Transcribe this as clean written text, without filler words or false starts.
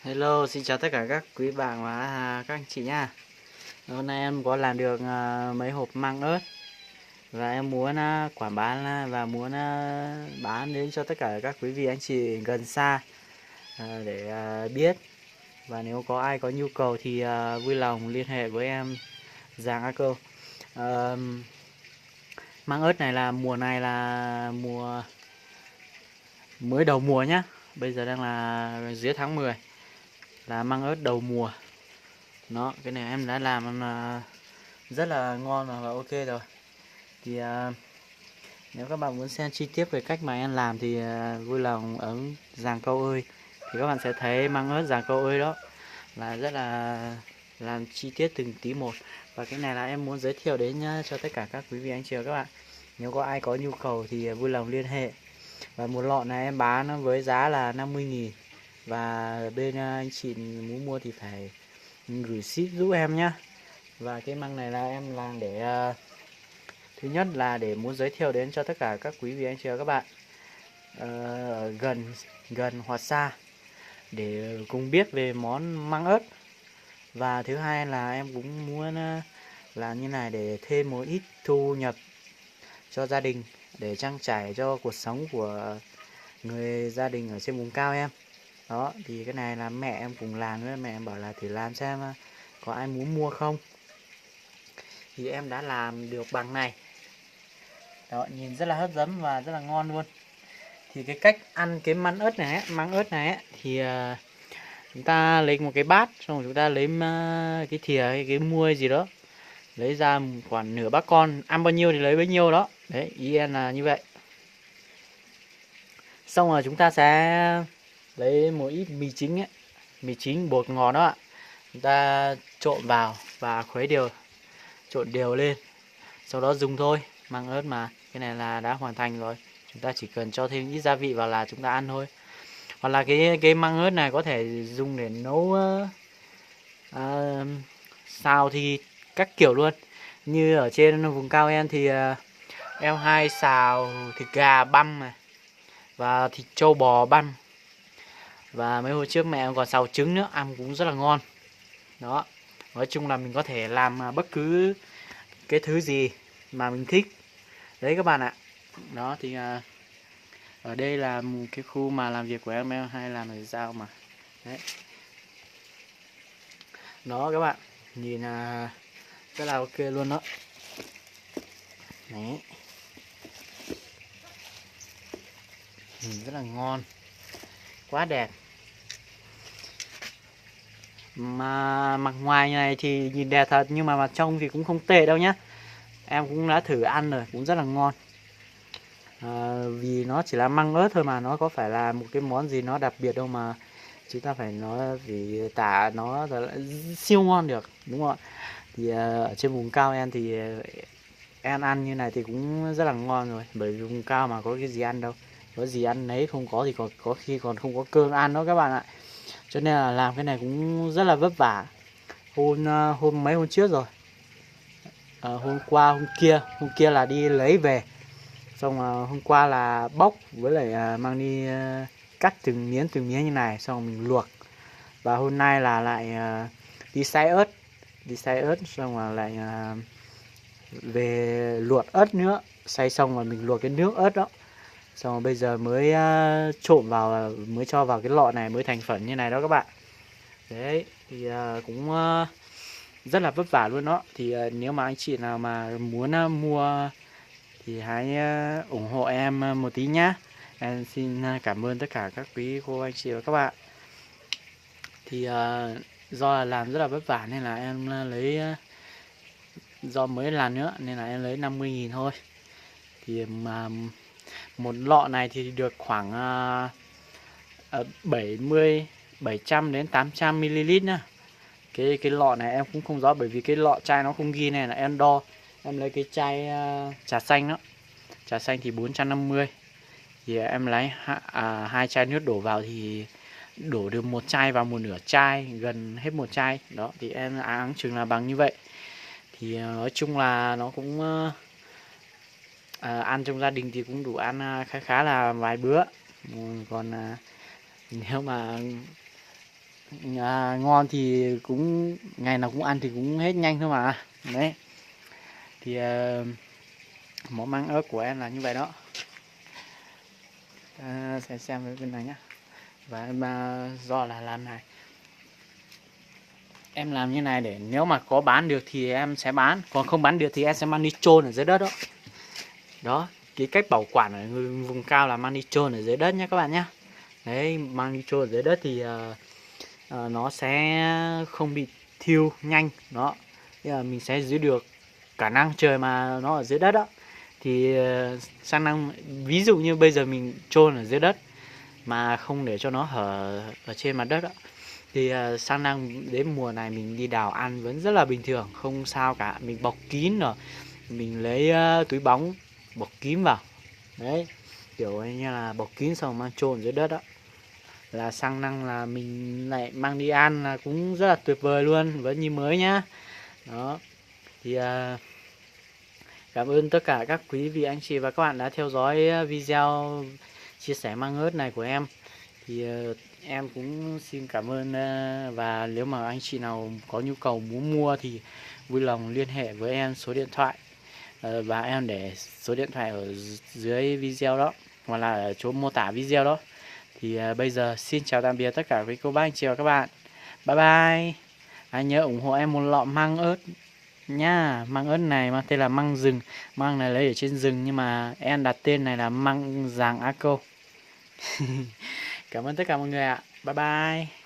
Hello, xin chào tất cả các quý bạn và các anh chị nha. Hôm nay em có làm được mấy hộp măng ớt và em muốn quảng bá và muốn bán đến cho tất cả các quý vị anh chị gần xa để biết. Và nếu có ai có nhu cầu thì vui lòng liên hệ với em Giàng A Câu. Ờ, Măng ớt này là mùa này là mùa mới đầu mùa nhá. Bây giờ đang là dưới tháng 10 là măng ớt đầu mùa. Nó cái này em đã làm rất là ngon và ok rồi. Thì nếu các bạn muốn xem chi tiết về cách mà em làm thì vui lòng ấn Giàng Câu ơi, thì các bạn sẽ thấy măng ớt Giàng Câu ơi đó là rất là làm chi tiết từng tí một. Và cái này là em muốn giới thiệu đến cho tất cả các quý vị anh chị và các bạn. Nếu có ai có nhu cầu thì vui lòng liên hệ. Và một lọ này em bán với giá là 50.000. Và bên anh chị muốn mua thì phải gửi ship giúp em nhé. Và cái măng này là em làm để thứ nhất là để muốn giới thiệu đến cho tất cả các quý vị anh chị và các bạn gần gần hoặc xa để cùng biết về món măng ớt. Và thứ hai là em cũng muốn làm như này để thêm một ít thu nhập cho gia đình, để trang trải cho cuộc sống của người gia đình ở trên vùng cao em. Đó, thì cái này là mẹ em cùng làm nữa, mẹ em bảo là thử làm xem có ai muốn mua không. Thì em đã làm được bằng này. Đó, nhìn rất là hấp dẫn và rất là ngon luôn. Thì cái cách ăn cái măng ớt này ấy, thì chúng ta lấy một cái bát, xong rồi chúng ta lấy cái thìa hay cái muôi gì đó, lấy ra khoảng nửa bát con, ăn bao nhiêu thì lấy bấy nhiêu đó. Đấy, ý em là như vậy. Xong rồi chúng ta sẽ lấy một ít mì chính ấy, mì chính bột ngọt đó ạ. Chúng ta trộn vào và khuấy đều, trộn đều lên. Sau đó dùng thôi, măng ớt mà. Cái này là đã hoàn thành rồi. Chúng ta chỉ cần cho thêm ít gia vị vào là chúng ta ăn thôi. Hoặc là cái măng ớt này có thể dùng để nấu xào thì các kiểu luôn. Như ở trên vùng cao em thì em hay xào thịt gà băm này, và thịt trâu bò băm. Và mấy hôm trước mẹ em còn xào trứng nữa, ăn cũng rất là ngon. Đó, nói chung là mình có thể làm bất cứ cái thứ gì mà mình thích. Đấy các bạn ạ. Đó thì ở đây là một cái khu mà làm việc của em hay làm ở sao mà. Đấy. Đó các bạn, nhìn rất là ok luôn đó. Đấy. Nhìn rất là ngon. Quá đẹp. Mà mặt ngoài này thì nhìn đẹp thật, nhưng mà mặt trong thì cũng không tệ đâu nhá. Em cũng đã thử ăn rồi, cũng rất là ngon. Vì nó chỉ là măng ớt thôi mà, nó có phải là một cái món gì nó đặc biệt đâu mà chúng ta phải nói vì tả nó là siêu ngon được, đúng không ạ? Thì ở trên vùng cao em thì em ăn như này thì cũng rất là ngon rồi, bởi vì vùng cao mà có cái gì ăn đâu, có gì ăn nấy, không có thì có khi còn không có cơm ăn đó các bạn ạ. Cho nên là làm cái này cũng rất là vất vả. Mấy hôm trước rồi, hôm qua hôm kia là đi lấy về, xong hôm qua là bóc với lại mang đi cắt từng miếng như này, xong rồi mình luộc. Và hôm nay là lại đi xay ớt xong rồi lại về luộc ớt nữa, xay xong rồi mình luộc cái nước ớt đó, xong rồi bây giờ mới trộn vào, mới cho vào cái lọ này mới thành phần như này đó các bạn. Đấy thì cũng rất là vất vả luôn đó. Thì nếu mà anh chị nào mà muốn mua thì hãy ủng hộ em một tí nhá. Em xin cảm ơn tất cả các quý cô anh chị và các bạn. Thì do là làm rất là vất vả nên là em lấy do mới làm nữa nên là em lấy 50.000 thôi. Thì mà một lọ này thì được khoảng 700 đến 800 ml nhá. Cái lọ này em cũng không rõ, bởi vì cái lọ chai nó không ghi này, là em đo. Em lấy cái chai trà xanh đó. Trà xanh thì 450. Thì em lấy hai chai nước đổ vào thì đổ được một chai vào một nửa chai, gần hết một chai. Đó thì em áng chừng là bằng như vậy. Thì nói chung là nó cũng ăn trong gia đình thì cũng đủ ăn khá là vài bữa. Còn nếu mà Ngon thì cũng ngày nào cũng ăn thì cũng hết nhanh thôi mà. Đấy. Thì món măng ớt của em là như vậy đó. Sẽ xem với bên này nhá. Và em do là làm này. Em làm như này để nếu mà có bán được thì em sẽ bán, còn không bán được thì em sẽ mang đi chôn ở dưới đất đó. Đó, cái cách bảo quản ở vùng cao là mang đi chôn ở dưới đất nhé các bạn nhé. Đấy, mang đi chôn ở dưới đất thì nó sẽ không bị thiêu nhanh. Đó, tức là mình sẽ giữ được khả năng trời mà nó ở dưới đất đó. Thì sang năm, ví dụ như bây giờ mình chôn ở dưới đất mà không để cho nó hở ở trên mặt đất đó, thì sang năm đến mùa này mình đi đào ăn vẫn rất là bình thường, không sao cả. Mình bọc kín rồi, mình lấy túi bóng bọc kín vào. Đấy, kiểu như là bọc kín xong mang chôn dưới đất đó, là sang năm là mình lại mang đi ăn là cũng rất là tuyệt vời luôn, vẫn như mới nhá. Đó, thì cảm ơn tất cả các quý vị anh chị và các bạn đã theo dõi video chia sẻ măng ớt này của em. Thì em cũng xin cảm ơn, và nếu mà anh chị nào có nhu cầu muốn mua thì vui lòng liên hệ với em số điện thoại, và em để số điện thoại ở dưới video đó, hoặc là ở chỗ mô tả video đó. Thì bây giờ xin chào tạm biệt tất cả quý cô bác anh chị và các bạn. Bye bye. Anh nhớ ủng hộ em một lọ măng ớt nha. Măng ớt này mang tên là măng rừng. Măng này lấy ở trên rừng nhưng mà em đặt tên này là măng Giàng Á Câu. Cảm ơn tất cả mọi người ạ. Bye bye.